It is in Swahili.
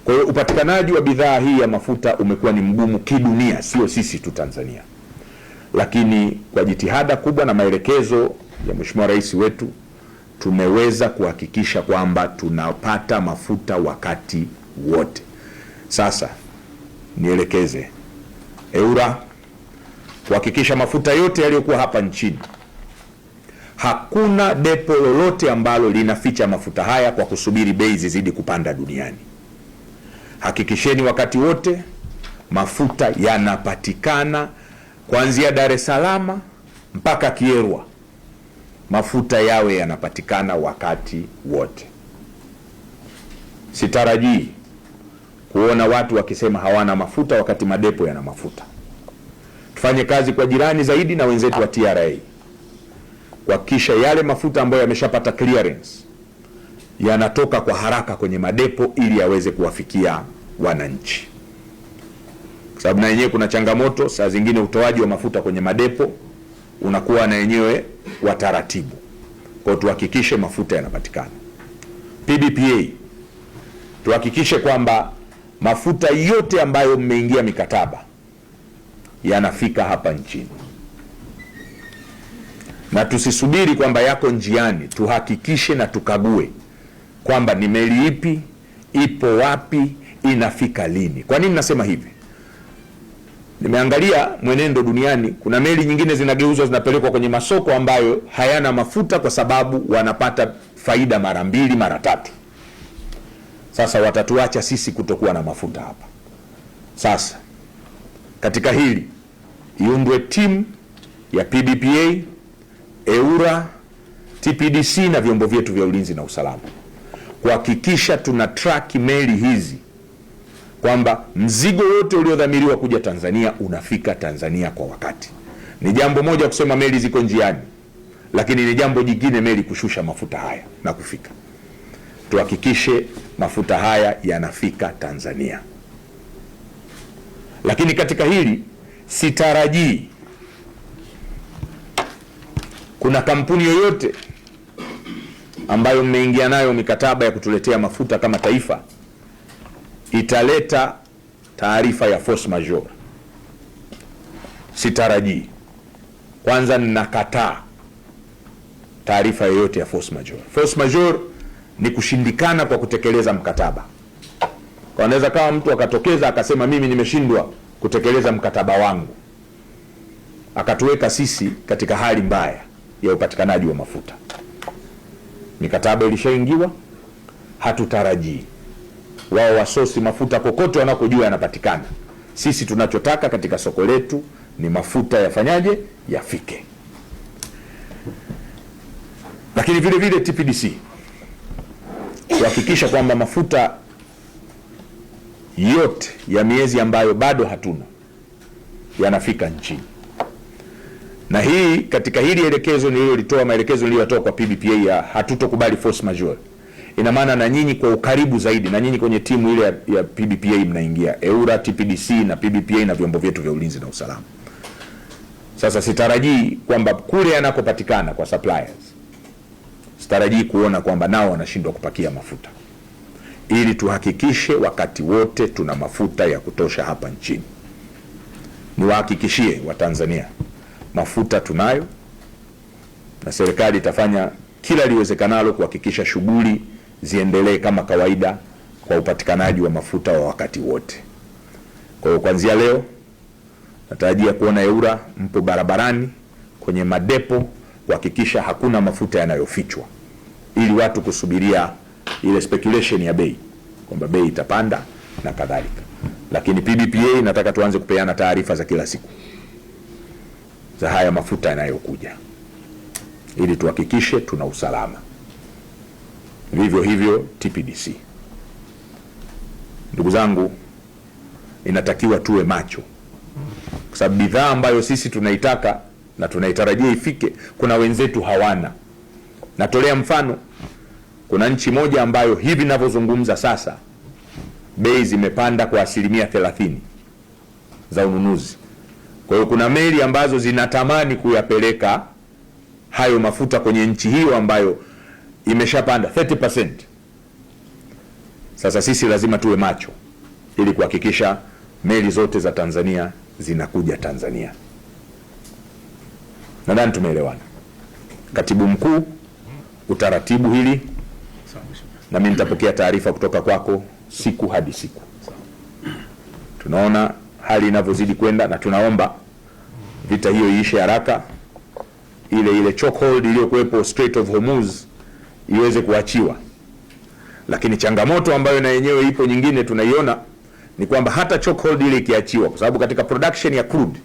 Kwa hiyo upatikanaji wa bidhaa hii ya mafuta umekuwa ni mgumu kidunia, sio sisi tu Tanzania. Lakini kwa jitihada kubwa na maelekezo ya Mheshimiwa Rais wetu tumeweza kuhakikisha kwamba tunapata mafuta wakati wote. Sasa nielekeze EWURA kuhakikisha mafuta yote yaliyokuwa hapa nchini, hakuna depo lolote ambalo linaficha mafuta haya kwa kusubiri bei zizidi kupanda duniani. Hakikisheni wakati wote mafuta yanapatikana kuanzia Dar es Salaam mpaka Kierwa, mafuta yawe yanapatikana wakati wote. Sitarajii kuona watu wakisema hawana mafuta wakati madepo yana mafuta. Tufanye kazi kwa jirani zaidi na wenzetu wa TRA kuhakikisha yale mafuta ambayo yameshapata clearance yanatoka kwa haraka kwenye madepo ili yaweze kuwafikia wananchi, kwa sababu na yenyewe kuna changamoto. Saa zingine utoaji wa mafuta kwenye madepo unakuwa na yenyewe wa taratibu. Kwa tuhakikishe mafuta yanapatikana. PDPA tuhakikishe kwamba mafuta yote ambayo mmeingia mikataba yanafika hapa nchini, na tusisubiri kwamba yako njiani. Tuhakikishe na tukague kwamba ni meli ipi, ipo wapi, inafika lini. Kwa nini nasema hivi? Nimeangalia mwenendo duniani, kuna meli nyingine zinageuzwa zinapelekwa kwenye masoko ambayo hayana mafuta kwa sababu wanapata faida mara 2 mara 3. Sasa watatuacha sisi kutokuwa na mafuta hapa. Sasa katika hili iundwe timu ya PDPA, EWURA, TPDC na vyombo vyetu vya ulinzi na usalama kuhakikisha tuna track meli hizi kwamba mzigo wote uliodhamiriwa kuja Tanzania unafika Tanzania kwa wakati. Ni jambo moja kusema meli ziko njiani, lakini ni jambo jingine meli kushusha mafuta haya na kufika. Tuhakikishe mafuta haya yanafika Tanzania. Lakini katika hili sitarajii kuna kampuni yoyote ambayo mmeingia nayo mikataba ya kutuletea mafuta kama taifa italeta taarifa ya force majeure. Sitarajii. Kwanza ninakataa taarifa yoyote ya force majeure. Force majeure ni kushindikana kwa kutekeleza mkataba. Kwa anaweza kama mtu akatokeza akasema mimi nimeshindwa kutekeleza mkataba wangu, akatuweka sisi katika hali mbaya ya upatikanaji wa mafuta. Mikataba ilishaingiwa, hatutarajii wao wasosi mafuta kokote wanakojua yanapatikana. Sisi tunachotaka katika soko letu ni mafuta yafanyaje, yafike. Lakini vile vile TPDC kuhakikisha kwamba mafuta yote ya miezi ambayo bado hatuna yanafika nchini. Na hii katika hili elekezo nililolitoa, maelekezo niliyotoa kwa PDPA ya hatutokubali force majeure, ina maana na nyinyi kwa ukaribu zaidi, na nyinyi kwenye timu ile ya PDPA mnaingia, EWURA, TPDC na PDPA na vyombo vyetu vya ulinzi na usalama. Sasa sitarajii kwamba kule yanakopatikana kwa suppliers, sitarajii kuona kwamba nao wanashindwa kupakia mafuta, ili tuhakikishe wakati wote tuna mafuta ya kutosha hapa nchini. Niwahakikishie Watanzania mafuta tunayo, na serikali itafanya kila liwezekanalo kuhakikisha shughuli ziendelee kama kawaida kwa upatikanaji wa mafuta wa wakati wote. Kwa hiyo kuanzia leo natarajia kuona EWURA mpo barabarani kwenye madepo kuhakikisha hakuna mafuta yanayofichwa, ili watu kusubiria ile speculation ya bei kwamba bei itapanda na kadhalika. Lakini PDPA nataka tuanze kupeana taarifa za kila siku za haya mafuta yanayokuja, ili tuhakikishe tuna usalama. Vivyo hivyo TPDC. Ndugu zangu, inatakiwa tuwe macho, kwa sababu bidhaa ambayo sisi tunaitaka na tunaitarajia ifike, kuna wenzetu hawana. Natolea mfano, kuna nchi moja ambayo hivi ninavyozungumza sasa bei zimepanda kwa 30% za ununuzi. Kwa hiyo kuna meli ambazo zinatamani kuyapeleka hayo mafuta kwenye nchi hiyo ambayo imeshapanda 30%. Sasa sisi lazima tuwe macho ili kuhakikisha meli zote za Tanzania zinakuja Tanzania. Nadhani tumeelewana. Katibu Mkuu, utaratibu hili, na mimi nitapokea taarifa kutoka kwako siku hadi siku. Tunaona hali inavyozidi kwenda, na tunaomba vita hiyo iishe haraka, ile chokehold iliyokuwepo Strait of Hormuz iweze kuachiwa. Lakini changamoto ambayo na yenyewe ipo nyingine tunaiona ni kwamba hata chokehold ile ikiachiwa, kwa sababu katika production ya crude